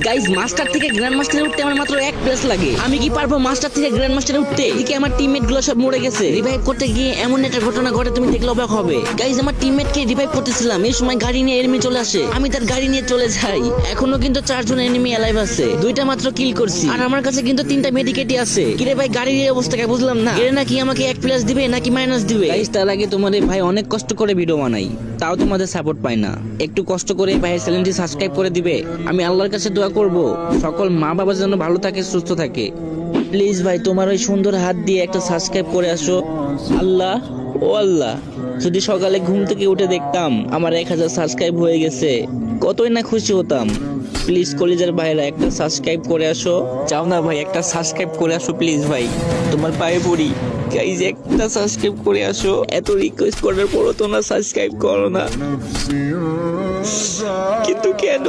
Guys master থেকে grand মাস্টারে উঠতে আমার মাত্র 1 প্লেস লাগে। আমি কি পারবো মাস্টার থেকে গ্র্যান্ড মাস্টারে উঠতে? এদিকে আমার টিমমেট গুলো সব মরে গেছে। রিভাইভ করতে গিয়ে এমন একটা ঘটনা ঘটে তুমি দেখলে অবাক হবে। গাইজ আমার টিমমেট কে রিভাইভ করতেছিলাম, এই সময় গাড়ি নিয়ে এনিমি চলে আসে। আমি তার গাড়ি নিয়ে চলে যাই। এখনো কিন্তু 4 জন এনিমি অ্যালাইভ আছে, 2টা মাত্র কিল করছি আর আমার কাছে কিন্তু 3টা মেডিকেটই আছে। কিরে ভাই গাড়ির এই অবস্থাকে বুঝলাম না, এর নাকি আমাকে 1 প্লাস দিবে নাকি মাইনাস দিবে? গাইজ তার আগে তোমাদের ভাই অনেক কষ্ট করে ভিডিও বানাই, তাও তোমাদের সাপোর্ট পাই না। একটু কষ্ট করে ভাইয়ের চ্যানেলটি সাবস্ক্রাইব করে দিবে। আমি আল্লাহর কাছে দোয়া করব সকল মা বাবা যেন ভালো থাকে, সুস্থ থাকে। প্লিজ ভাই তোমার ওই সুন্দর হাত দিয়ে একটা সাবস্ক্রাইব করে আসো। আল্লাহ ও আল্লাহ, যদি সকালে ঘুম থেকে উঠে দেখতাম আমার 1000 সাবস্ক্রাইব হয়ে গেছে, কতই না খুশি হতাম। প্লিজ কলিজার ভাইরা একটা সাবস্ক্রাইব করে আসো। চাও না ভাই একটা সাবস্ক্রাইব করে আসো প্লিজ ভাই, তোমার পায়ে পড়ি। গাইজ একটা সাবস্ক্রাইব করে আসো। এত রিকোয়েস্ট করার পরও তোমরা সাবস্ক্রাইব করো না, কিন্তু কেন?